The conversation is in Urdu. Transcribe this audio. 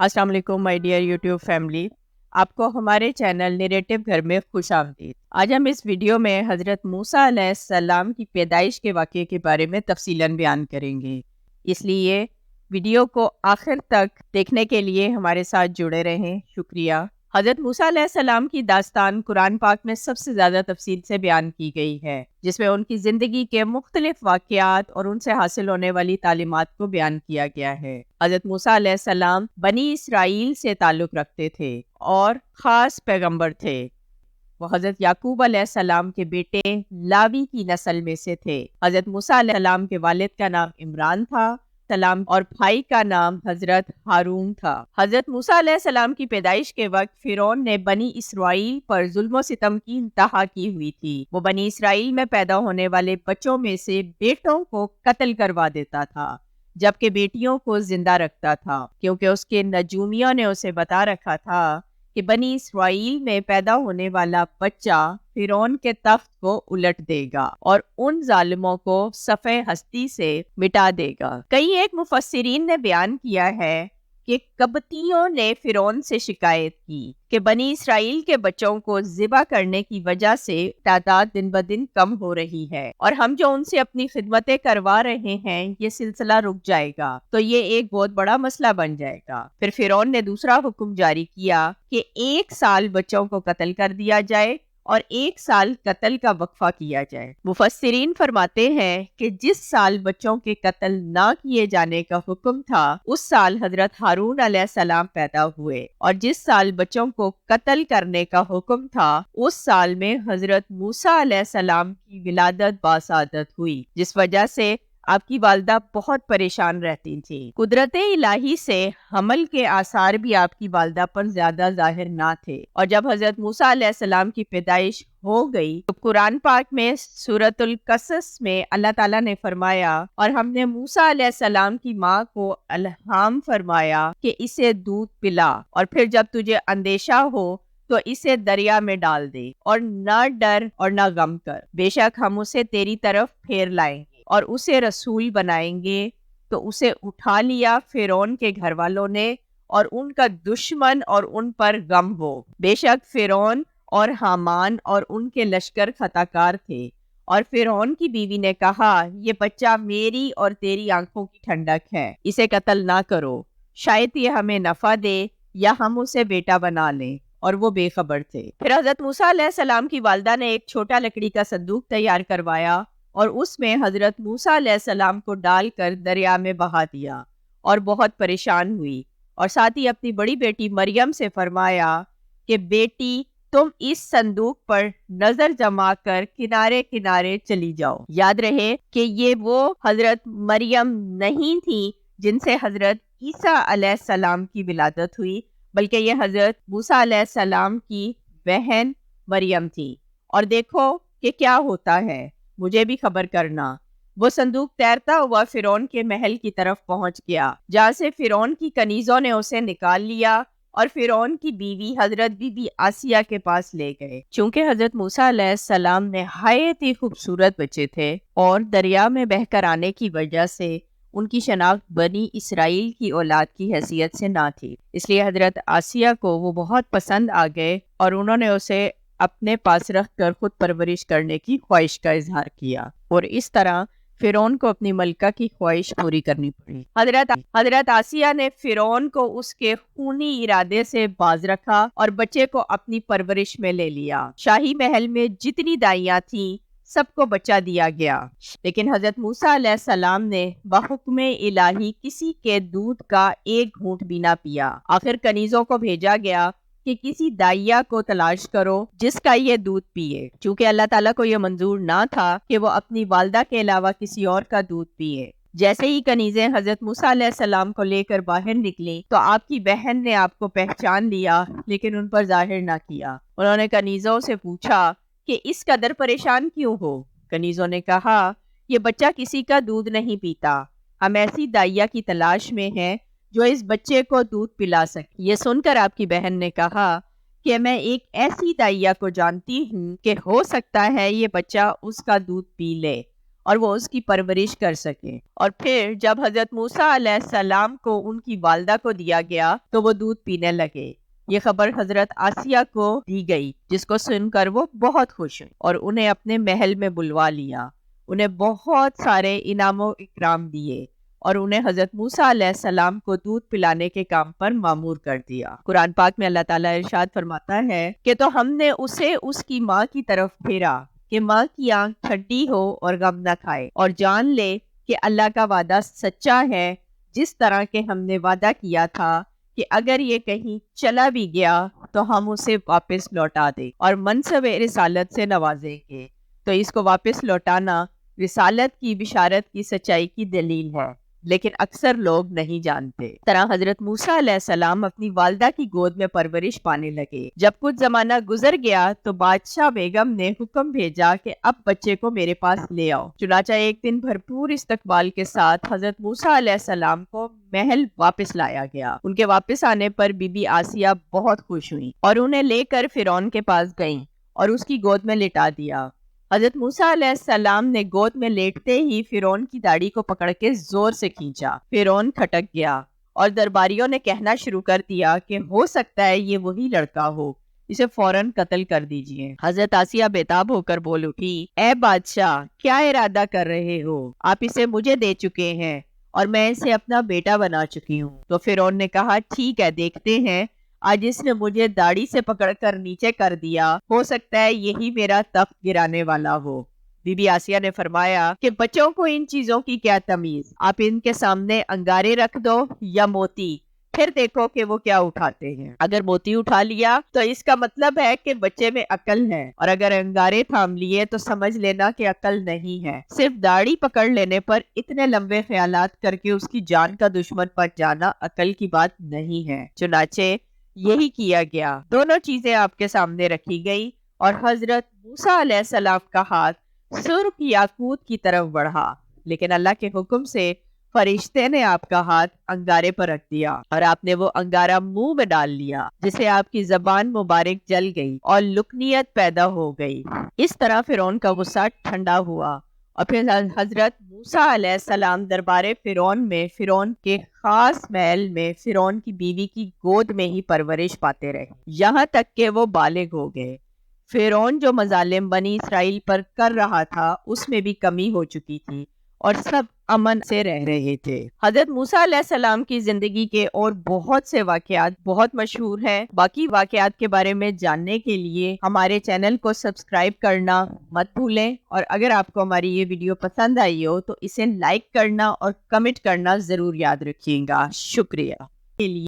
السلام علیکم مائی ڈیئر یوٹیوب فیملی، آپ کو ہمارے چینل نیریٹو گھر میں خوش آمدید۔ آج ہم اس ویڈیو میں حضرت موسیٰ علیہ السلام کی پیدائش کے واقعے کے بارے میں تفصیلاً بیان کریں گے، اس لیے ویڈیو کو آخر تک دیکھنے کے لیے ہمارے ساتھ جڑے رہیں۔ شکریہ۔ حضرت موسیٰ علیہ السلام کی داستان قرآن پاک میں سب سے زیادہ تفصیل سے بیان کی گئی ہے، جس میں ان کی زندگی کے مختلف واقعات اور ان سے حاصل ہونے والی تعلیمات کو بیان کیا گیا ہے۔ حضرت موسیٰ علیہ السلام بنی اسرائیل سے تعلق رکھتے تھے اور خاص پیغمبر تھے۔ وہ حضرت یعقوب علیہ السلام کے بیٹے لاوی کی نسل میں سے تھے۔ حضرت موسیٰ علیہ السلام کے والد کا نام عمران تھا اور بھائی کا نام حضرت ہارون تھا۔ حضرت موسیٰ علیہ السلام کی پیدائش کے وقت فرعون نے بنی اسرائیل پر ظلم و ستم کی انتہا کی ہوئی تھی۔ وہ بنی اسرائیل میں پیدا ہونے والے بچوں میں سے بیٹوں کو قتل کروا دیتا تھا، جبکہ بیٹیوں کو زندہ رکھتا تھا، کیونکہ اس کے نجومیوں نے اسے بتا رکھا تھا کہ بنی اسرائیل میں پیدا ہونے والا بچہ فرعون کے تخت کو الٹ دے گا اور ان ظالموں کو صفحہ ہستی سے مٹا دے گا۔ کئی ایک مفسرین نے بیان کیا ہے کہ قبطیوں نے فرعون سے شکایت کی کہ بنی اسرائیل کے بچوں کو ذبح کرنے کی وجہ سے تعداد دن بدن کم ہو رہی ہے، اور ہم جو ان سے اپنی خدمتیں کروا رہے ہیں یہ سلسلہ رک جائے گا تو یہ ایک بہت بڑا مسئلہ بن جائے گا۔ پھر فرعون نے دوسرا حکم جاری کیا کہ 1 سال بچوں کو قتل کر دیا جائے اور 1 سال قتل کا وقفہ کیا جائے۔ مفسرین فرماتے ہیں کہ جس سال بچوں کے قتل نہ کیے جانے کا حکم تھا اس سال حضرت ہارون علیہ السلام پیدا ہوئے، اور جس سال بچوں کو قتل کرنے کا حکم تھا اس سال میں حضرت موسیٰ علیہ السلام کی ولادت باسعادت ہوئی، جس وجہ سے آپ کی والدہ بہت پریشان رہتی تھی۔ قدرت الہی سے حمل کے آثار بھی آپ کی والدہ پر زیادہ ظاہر نہ تھے، اور جب حضرت موسیٰ علیہ السلام کی پیدائش ہو گئی تو قرآن پاک میں سورۃ القصص میں اللہ تعالیٰ نے فرمایا، اور ہم نے موسیٰ علیہ السلام کی ماں کو الہام فرمایا کہ اسے دودھ پلا، اور پھر جب تجھے اندیشہ ہو تو اسے دریا میں ڈال دے، اور نہ ڈر اور نہ غم کر، بے شک ہم اسے تیری طرف پھیر لائیں گے اور اسے رسول بنائیں گے۔ تو اسے اٹھا لیا فرعون کے گھر والوں نے، اور ان کا دشمن اور ان پر غم ہو، بے شک فرعون اور حامان اور ان کے لشکر خطا کار تھے۔ اور فرعون کی بیوی نے کہا، یہ بچہ میری اور تیری آنکھوں کی ٹھنڈک ہے، اسے قتل نہ کرو، شاید یہ ہمیں نفع دے یا ہم اسے بیٹا بنا لیں، اور وہ بے خبر تھے۔ پھر حضرت موسیٰ علیہ السلام کی والدہ نے ایک چھوٹا لکڑی کا صندوق تیار کروایا اور اس میں حضرت موسیٰ علیہ السلام کو ڈال کر دریا میں بہا دیا، اور بہت پریشان ہوئی، اور ساتھ ہی اپنی بڑی بیٹی مریم سے فرمایا کہ بیٹی تم اس صندوق پر نظر جما کر کنارے کنارے چلی جاؤ۔ یاد رہے کہ یہ وہ حضرت مریم نہیں تھی جن سے حضرت عیسیٰ علیہ السلام کی ولادت ہوئی، بلکہ یہ حضرت موسیٰ علیہ السلام کی بہن مریم تھی۔ اور دیکھو کہ کیا ہوتا ہے، مجھے بھی خبر کرنا۔ وہ صندوق تیرتا ہوا فرعون کے محل کی طرف پہنچ گیا، جہاں سے فرعون کی کنیزوں نے اسے نکال لیا اور فرعون کی بیوی حضرت بی بی آسیہ کے پاس لے گئے۔ چونکہ حضرت موسیٰ علیہ السلام نہایت ہی خوبصورت بچے تھے اور دریا میں بہہ کر آنے کی وجہ سے ان کی شناخت بنی اسرائیل کی اولاد کی حیثیت سے نہ تھی، اس لیے حضرت آسیہ کو وہ بہت پسند آ گئے اور انہوں نے اسے اپنے پاس رکھ کر خود پرورش کرنے کی خواہش کا اظہار کیا، اور اس طرح فرعون کو اپنی ملکہ کی خواہش پوری کرنی پڑی۔ حضرت آسیہ نے فرعون کو اس کے خونی ارادے سے باز رکھا اور بچے کو اپنی پرورش میں لے لیا۔ شاہی محل میں جتنی دائیاں تھیں سب کو بچہ دیا گیا، لیکن حضرت موسیٰ علیہ السلام نے بحکم الہی کسی کے دودھ کا ایک گھونٹ بھی نہ پیا۔ آخر کنیزوں کو بھیجا گیا کہ کسی دائیا کو تلاش کرو جس کا یہ دودھ پیے، چونکہ اللہ تعالیٰ کو یہ منظور نہ تھا کہ وہ اپنی والدہ کے علاوہ کسی اور کا دودھ پیے۔ جیسے ہی کنیزیں حضرت موسیٰ علیہ السلام کو لے کر باہر نکلیں تو آپ کی بہن نے آپ کو پہچان لیا، لیکن ان پر ظاہر نہ کیا۔ انہوں نے کنیزوں سے پوچھا کہ اس قدر پریشان کیوں ہو؟ کنیزوں نے کہا، یہ بچہ کسی کا دودھ نہیں پیتا، ہم ایسی دائیا کی تلاش میں ہیں جو اس بچے کو دودھ پلا سکے۔ یہ سن کر آپ کی بہن نے کہا کہ میں ایک ایسی دائیا کو جانتی ہوں کہ ہو سکتا ہے یہ بچہ اس کا دودھ پی لے، اور وہ اس کی پرورش کر سکیں۔ اور پھر جب حضرت موسیٰ علیہ السلام کو ان کی والدہ کو دیا گیا تو وہ دودھ پینے لگے۔ یہ خبر حضرت آسیہ کو دی گئی، جس کو سن کر وہ بہت خوش ہوئی اور انہیں اپنے محل میں بلوا لیا۔ انہیں بہت سارے انعام و اکرام دیے اور انہیں حضرت موسیٰ علیہ السلام کو دودھ پلانے کے کام پر مامور کر دیا۔ قرآن پاک میں اللہ تعالیٰ ارشاد فرماتا ہے کہ تو ہم نے اسے اس کی ماں کی طرف پھیرا کہ ماں کی آنکھ ٹھنڈی ہو اور غم نہ کھائے، اور جان لے کہ اللہ کا وعدہ سچا ہے، جس طرح کہ ہم نے وعدہ کیا تھا کہ اگر یہ کہیں چلا بھی گیا تو ہم اسے واپس لوٹا دیں اور منصب رسالت سے نوازیں گے۔ تو اس کو واپس لوٹانا رسالت کی بشارت کی سچائی کی دلیل ہے، لیکن اکثر لوگ نہیں جانتے۔ اس طرح حضرت موسیٰ علیہ السلام اپنی والدہ کی گود میں پرورش پانے لگے۔ جب کچھ زمانہ گزر گیا تو بادشاہ بیگم نے حکم بھیجا کہ اب بچے کو میرے پاس لے آؤ۔ چنانچہ ایک دن بھرپور استقبال کے ساتھ حضرت موسیٰ علیہ السلام کو محل واپس لایا گیا۔ ان کے واپس آنے پر بی بی آسیہ بہت خوش ہوئی اور انہیں لے کر فرعون کے پاس گئیں اور اس کی گود میں لٹا دیا۔ حضرت موسیٰ علیہ السلام نے گود میں لیٹتے ہی فرعون کی داڑھی کو پکڑ کے زور سے کھینچا۔ فرعون کھٹک گیا اور درباریوں نے کہنا شروع کر دیا کہ ہو سکتا ہے یہ وہی لڑکا ہو، اسے فوراً قتل کر دیجئے۔ حضرت آسیہ بےتاب ہو کر بول اٹھی، اے بادشاہ، کیا ارادہ کر رہے ہو؟ آپ اسے مجھے دے چکے ہیں اور میں اسے اپنا بیٹا بنا چکی ہوں۔ تو فرعون نے کہا، ٹھیک ہے، دیکھتے ہیں، آج اس نے مجھے داڑھی سے پکڑ کر نیچے کر دیا، ہو سکتا ہے یہی میرا تخت گرانے والا ہو۔ بی بی آسیہ نے فرمایا کہ بچوں کو ان چیزوں کی کیا تمیز، آپ ان کے سامنے انگارے رکھ دو یا موتی، پھر دیکھو کہ وہ کیا اٹھاتے ہیں۔ اگر موتی اٹھا لیا تو اس کا مطلب ہے کہ بچے میں عقل ہے، اور اگر انگارے تھام لیے تو سمجھ لینا کہ عقل نہیں ہے۔ صرف داڑھی پکڑ لینے پر اتنے لمبے خیالات کر کے اس کی جان کا دشمن بن جانا عقل کی بات نہیں ہے۔ چنانچہ یہی کیا گیا۔ دونوں چیزیں آپ کے سامنے رکھی گئی اور حضرت موسیٰ علیہ السلام کا ہاتھ سرخ یاقوت کی طرف بڑھا، لیکن اللہ کے حکم سے فرشتے نے آپ کا ہاتھ انگارے پر رکھ دیا اور آپ نے وہ انگارہ منہ میں ڈال لیا، جس سے آپ کی زبان مبارک جل گئی اور لکنیت پیدا ہو گئی۔ اس طرح فرعون کا غصہ ٹھنڈا ہوا اور پھر حضرت موسیٰ علیہ السلام دربار فرعون میں، فرعون کے خاص محل میں، فرعون کی بیوی کی گود میں ہی پرورش پاتے رہے، یہاں تک کہ وہ بالغ ہو گئے۔ فرعون جو مظالم بنی اسرائیل پر کر رہا تھا، اس میں بھی کمی ہو چکی تھی اور سب امن سے رہ رہے تھے۔ حضرت موسیٰ علیہ السلام کی زندگی کے اور بہت سے واقعات بہت مشہور ہیں۔ باقی واقعات کے بارے میں جاننے کے لیے ہمارے چینل کو سبسکرائب کرنا مت بھولیں، اور اگر آپ کو ہماری یہ ویڈیو پسند آئی ہو تو اسے لائک کرنا اور کمنٹ کرنا ضرور یاد رکھیے گا۔ شکریہ۔